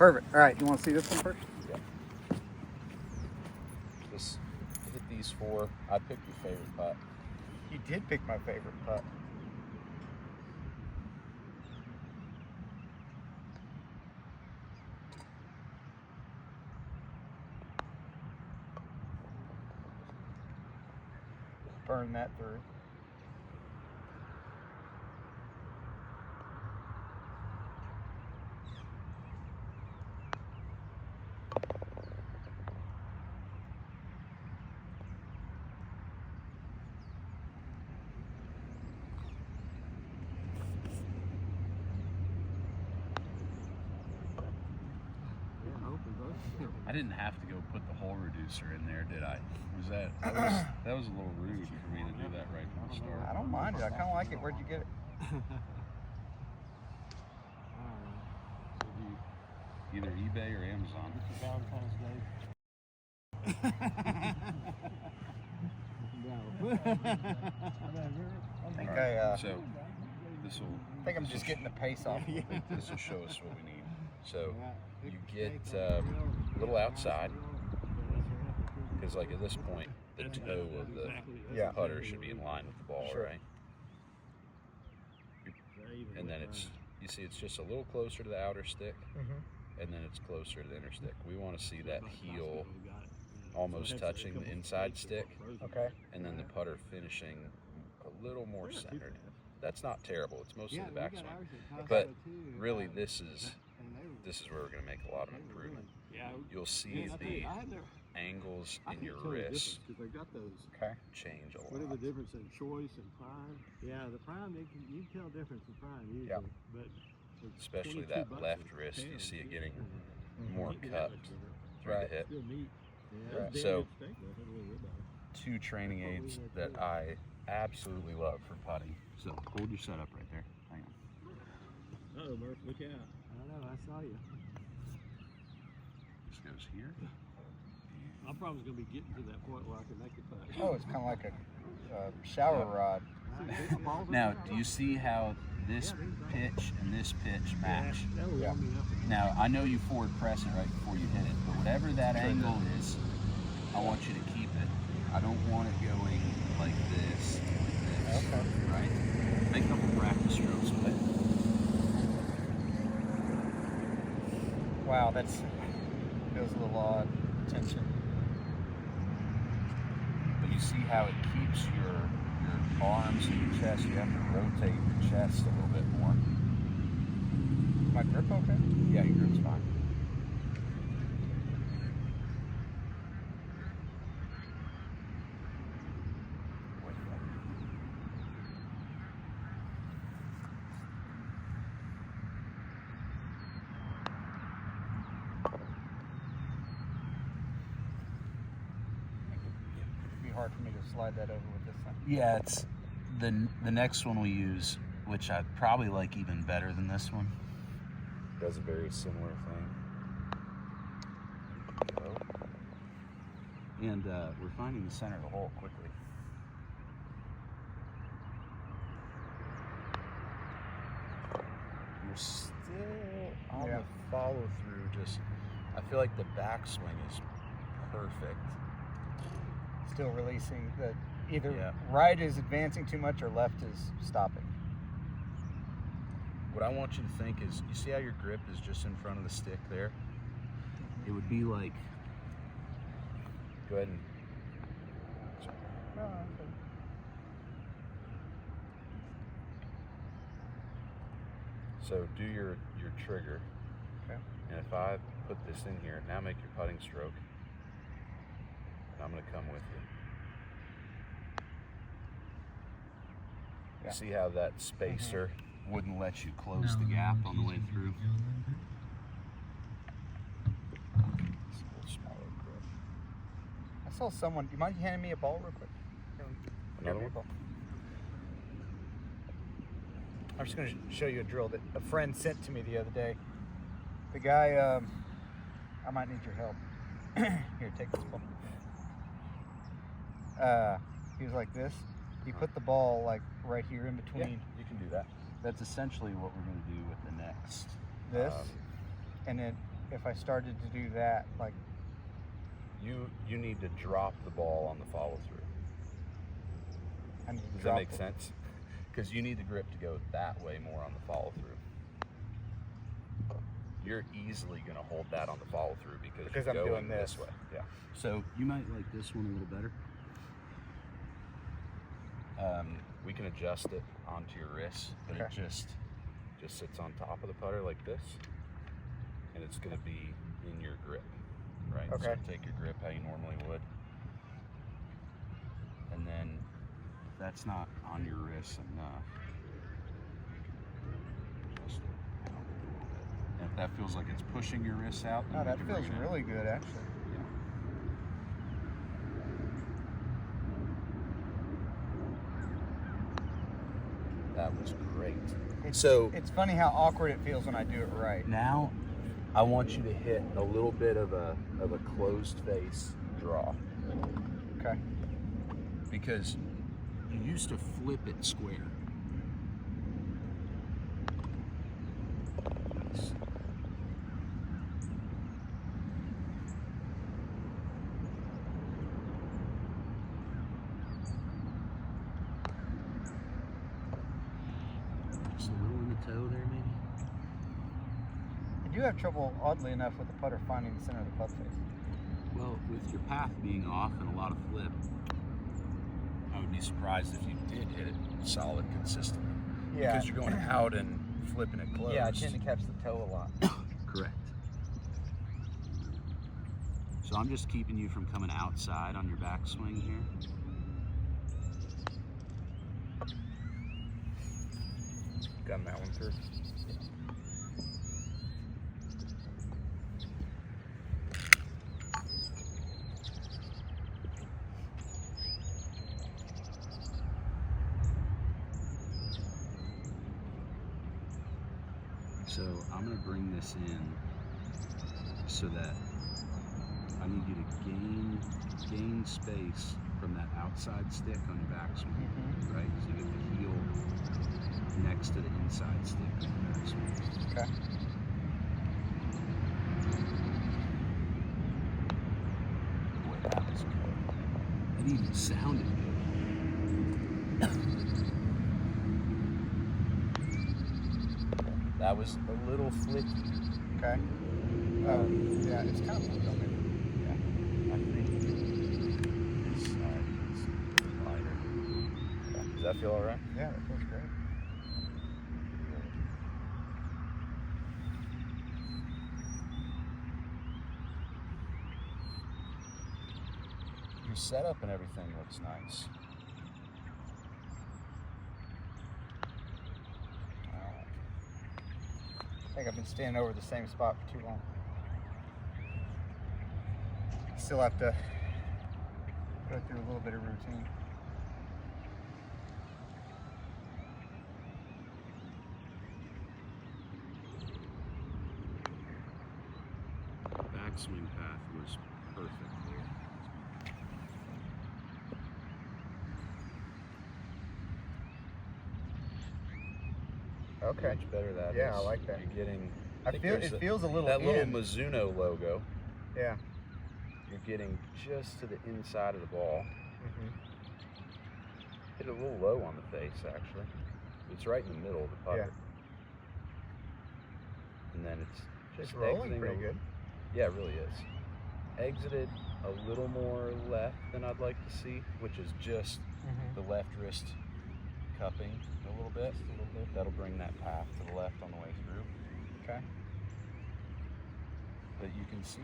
Perfect. All right, you want to see this one first? Yeah. Just hit these 4. I picked your favorite putt. You did pick my favorite putt. Burn that through. I didn't have to go put the hole reducer in there, did I? That was a little rude for me to do that right from the start. I don't mind it. I kind of like it. Where'd you get it? Either eBay or Amazon. So this will. I think I'm just getting the pace off. This will show us what we need. So you get a little outside, because like at this point, the toe of the putter should be in line with the ball, right? And then you see it's just a little closer to the outer stick, and then it's closer to the inner stick. We want to see that heel almost touching the inside stick, and then the putter finishing a little more centered. That's not terrible. It's mostly the backswing, but really this is where we're going to make a lot of improvement. You'll see the angles in your wrist change a lot. What are the difference in choice and prime? Yeah, the prime, you can tell the difference in prime usually, but especially that left wrist, you see it getting more cupped through the hip. So 2 training aids that I absolutely love for putting. So hold your setup right there. Hang on. Uh-oh, Murph, look out. I know, I saw you. This goes here. I'm probably going to be getting to that point where I can make the putt. Oh, it's kind of like a shower rod. Now, do you see how this pitch and this pitch match? Yeah. Now, I know you forward press it right before you hit it, but whatever that angle is, I want you to keep it. I don't want it going like this, right? Make a couple practice strokes with it. Wow, that's feels a little odd. Tension. But you see how it keeps your arms and your chest. You have to rotate your chest a little bit more. My grip okay? Yeah, your grip's fine. Hard for me to slide that over with this thing. Yeah, it's the next one we use, which I probably like even better than this one. Does a very similar thing. And we're finding the center of the hole quickly. You're still on the follow through. Just, I feel like the backswing is perfect. Still releasing the either right is advancing too much or left is stopping. What I want you to think is, you see how your grip is just in front of the stick there? It would be like, go ahead and so do your trigger. Okay. And if I put this in here, now make your putting stroke. And I'm going to come with you. You see how that spacer wouldn't let you close the gap on the way through? It's a little smaller grip. I saw someone. Do you mind handing me a ball real quick? Another one? I'm just going to show you a drill that a friend sent to me the other day. The guy, I might need your help. Here, take this ball. He was like this. He put the ball like right here in between. Yeah, you can do that. That's essentially what we're going to do with the next. This, and then if I started to do that, like You need to drop the ball on the follow through. I need to Does that drop make sense? Because you need the grip to go that way more on the follow through. You're easily going to hold that on the follow through because I'm you're doing going this way. Yeah. So you might like this one a little better. We can adjust it onto your wrist, but Okay. it just sits on top of the putter like this, and it's going to be in your grip, right? Okay. So take your grip how you normally would, and then if that's not on your wrist enough, just out a little bit. And if that feels like it's pushing your wrists out, then Oh, we that can feels bring it in. really good, actually. Yeah. That was great. It's funny how awkward it feels when I do it right. Now, I want you to hit a little bit of a closed face draw, Okay. because you used to flip it square. Nice. Just a little in the toe there, maybe. I do have trouble, oddly enough, with the putter finding the center of the putt face. Well, with your path being off and a lot of flip, I would be surprised if you did hit it solid consistently. Yeah. Because you're going out and flipping it closed. Yeah, I tend to catch the toe a lot. Correct. So I'm just keeping you from coming outside on your backswing here. Gun that one through. So I'm going to bring this in so that I need you to gain space from that outside stick on your backswing, right? So you get the heel next to the inside stick on your backswing. Okay. Boy, that was good. It even sounded good. That was a little flicky. Okay. Yeah, it's kind of flipped on me. Yeah, I think this side is lighter. Does that feel all right? Yeah, that feels great. Your setup and everything looks nice. I think I've been standing over the same spot for too long. Still have to go through a little bit of routine. Backswing path was perfect there. Okay. Much better that is. Yeah, I like that. You're getting. I feel it feels a little that little in. Mizuno logo. Yeah. You're getting just to the inside of the ball. Hit a little low on the face, actually. It's right in the middle of the putter. Yeah. And then it's just It's rolling exiting pretty good. Yeah, it really is. Exited a little more left than I'd like to see, which is just the left wrist cupping a little bit. That'll bring that path to the left on the way through. Okay. But you can see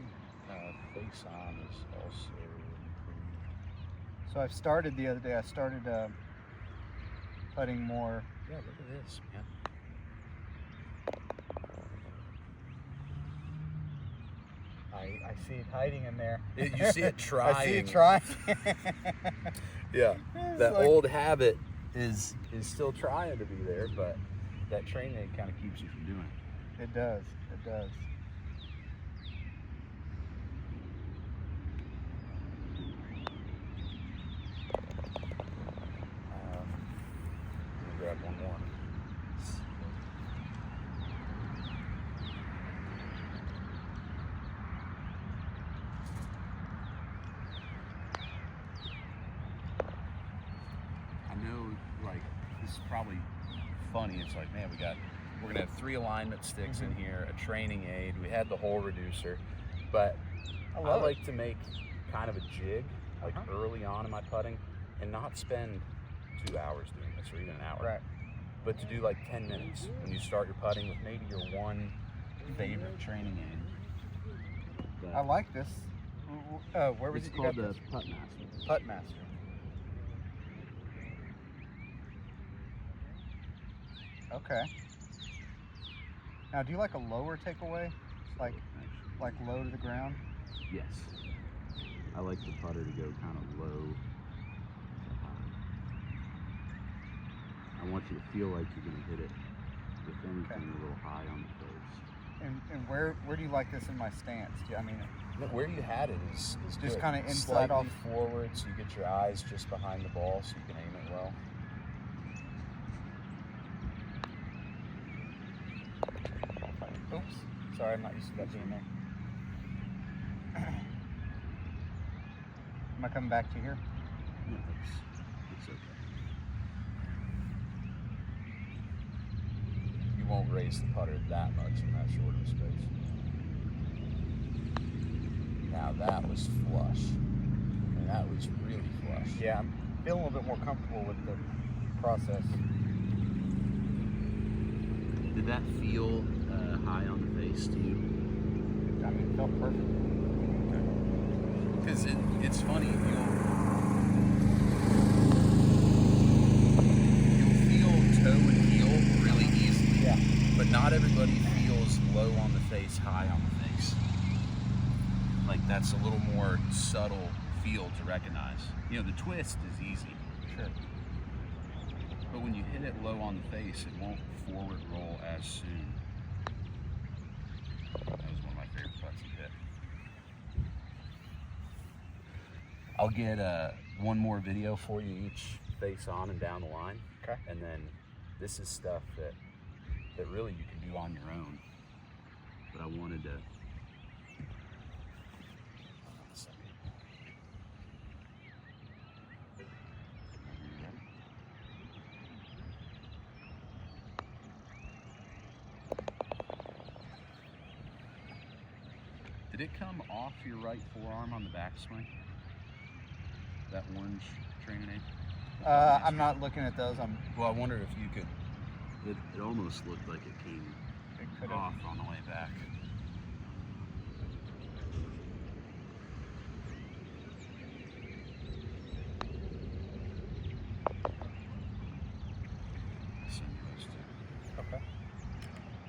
face on is also improved. So I've started the other day. I started putting more. Yeah, look at this, man. I see it hiding in there. You see it trying. I see it trying. Yeah, It's that like- old habit is still trying to be there, but that train aid kind of keeps you from doing it. It does. It does. Let me grab one more. sounds probably funny. It's like, man, we're gonna have 3 alignment sticks in here, a training aid. We had the hole reducer, but I like to make kind of a jig, like early on in my putting, and not spend 2 hours doing this, or even an hour. Right. But to do like 10 minutes when you start your putting with maybe your one favorite training aid. I like this. Where was It's it? called the Putt Master. Putt Master. Okay. Now, do you like a lower takeaway, like low to the ground? Yes. I like the putter to go kind of low to high. I want you to feel like you're going to hit it, if anything, a little high on the face. And where do you like this in my stance? Where you had it is just good. kind of inside Slightly off forward, so you get your eyes just behind the ball, so you can aim it well. Oops, sorry, I'm not used to that being there. Am I coming back to here? No, it's okay. You won't raise the putter that much in that short of a space. Now that was flush. And that was really flush. Yeah, I'm feeling a little bit more comfortable with the process. Did that feel high on the face to you? I mean, it felt perfect. Because it's funny, you'll feel toe and heel really easily. Yeah. But not everybody feels low on the face, high on the face. Like that's a little more subtle feel to recognize. You know, the twist is easy. Sure. But when you hit it low on the face, it won't forward roll as soon. That was one of my favorite putts to hit. I'll get one more video for you each face on and down the line. Okay. And then this is stuff that really you can do on your own. But I wanted to. Did it come off your right forearm on the backswing? That orange training aid? I'm not looking at those. Well, I wonder if you could. It almost looked like it came off on the way back. Okay.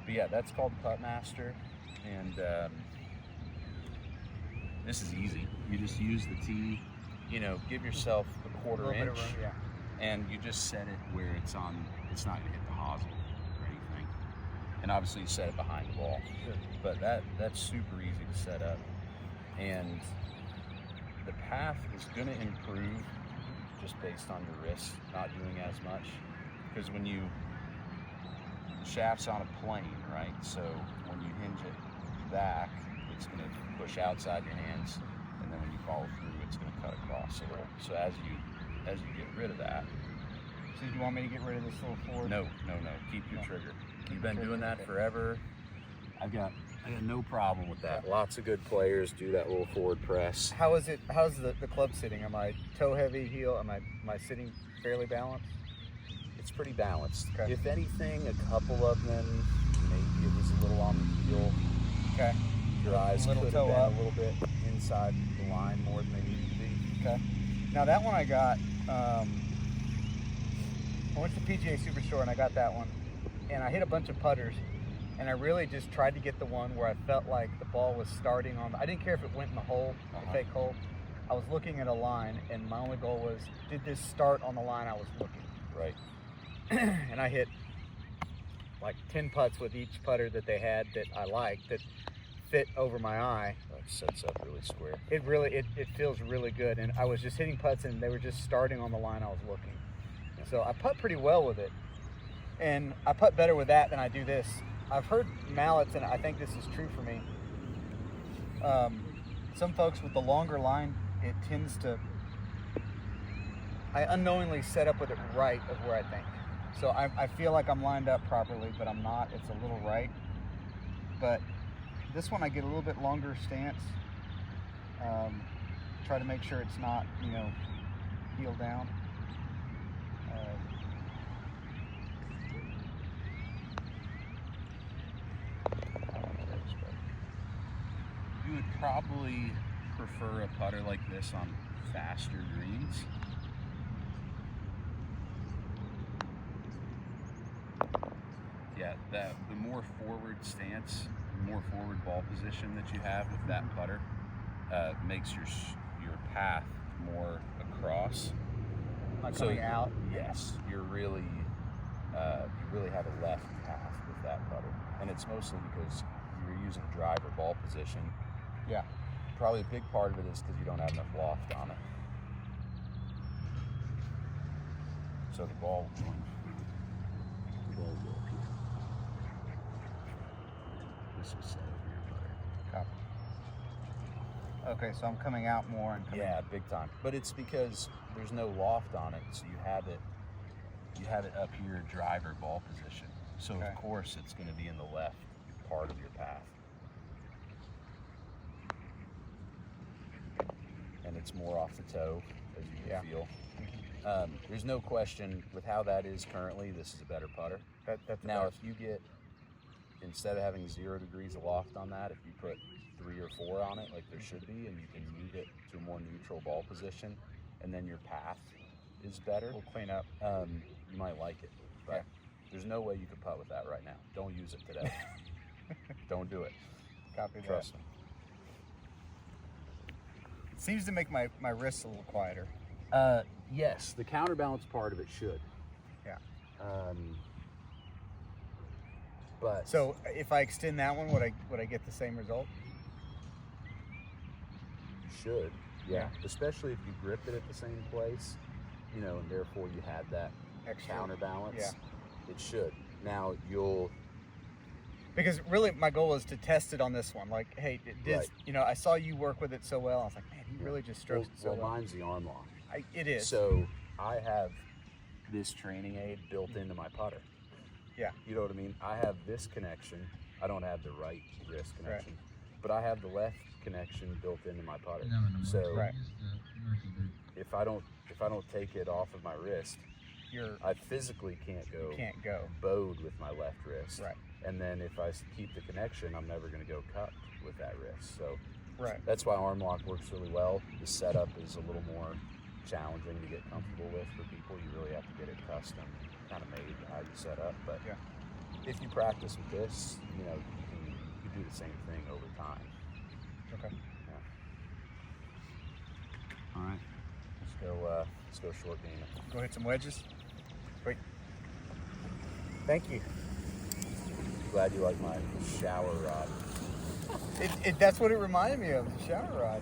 But yeah, that's called the Putt Master, and this is easy. You just use the tee, give yourself a quarter inch, and you just set it where it's not gonna hit the hosel or anything. And obviously you set it behind the ball. Sure. But that's super easy to set up, and the path is gonna improve just based on your wrist not doing as much, because when you shaft's on a plane, right? So when you hinge it back, it's going to push outside your hands, and then when you follow through, it's going to cut across a little. So as you get rid of that. So do you want me to get rid of this little forward? No. Keep your trigger. You've been doing that forever. I got no problem with that. Lots of good players do that little forward press. How's the club sitting? Am I toe heavy, heel? Am I sitting fairly balanced? It's pretty balanced. Okay. If anything, a couple of them, maybe it was a little on the heel. Okay. Your eyes could have been toe up. a little bit inside the line more than they needed to be. Okay. Now that one I got, I went to the PGA Superstore and I got that one. And I hit a bunch of putters. And I really just tried to get the one where I felt like the ball was starting on. I didn't care if it went in the hole, the fake hole. I was looking at a line, and my only goal was, did this start on the line I was looking? Right. And I hit like 10 putts with each putter that they had that I liked that fit over my eye. That sets up really square. It feels really good. And I was just hitting putts and they were just starting on the line I was looking. Yeah. So I putt pretty well with it. And I putt better with that than I do this. I've heard mallets, and I think this is true for me. Some folks with the longer line, it tends to, I unknowingly set up with it right of where I think. So I feel like I'm lined up properly, but I'm not. It's a little right. But this one I get a little bit longer stance. Try to make sure it's not, you know, heel down. You would probably prefer a putter like this on faster greens. Yeah, the more forward stance, the more forward ball position that you have with that putter makes your path more across. Like coming out. Yes, you really have a left path with that putter, and it's mostly because you're using driver ball position. Yeah. Probably a big part of it is because you don't have enough loft on it. So the ball will go up here. This will set over your putter. Copy. Okay, so I'm coming out more and coming Yeah, big time. But it's because there's no loft on it, so you have it up here, driver ball position. So Okay. of course it's going to be in the left part of your path. And it's more off the toe, as you can feel. There's no question with how that is currently, this is a better putter. That's Now, if you get, instead of having 0 degrees of loft on that, if you put 3 or 4 on it, like there should be, and you can move it to a more neutral ball position, and then your path is better, we'll clean up. you might like it. But there's no way you could putt with that right now. Don't use it today. Don't do it. Copy that. Trust me. It seems to make my wrists a little quieter. Yes, the counterbalance part of it should. Yeah. But So if I extend that one, would I get the same result? you should, Yeah. Especially if you gripped it at the same place, you know, and therefore you had that Extra. counterbalance. Yeah. It should. Now Because really my goal is to test it on this one. Like, hey, Right. you know, I saw you work with it so well. I was like, man, he really just strokes it so well, well. mine's the arm lock. It is. So I have this training aid built into my putter. Yeah. You know what I mean? I have this connection. I don't have the right wrist connection, but I have the left connection built into my putter. So Right. if I don't take it off of my wrist, I physically can't go bowed with my left wrist. Right. And then if I keep the connection, I'm never going to go cupped with that wrist. So that's why arm lock works really well. The setup is a little more challenging to get comfortable with for people. You really have to get it custom kind of made how you set up. But if you practice with this, you know, you can do the same thing over time. Okay. Yeah. All right. Let's go short game. Go hit some wedges. Great. Thank you. Glad you like my shower rod. That's what it reminded me of, the shower rod.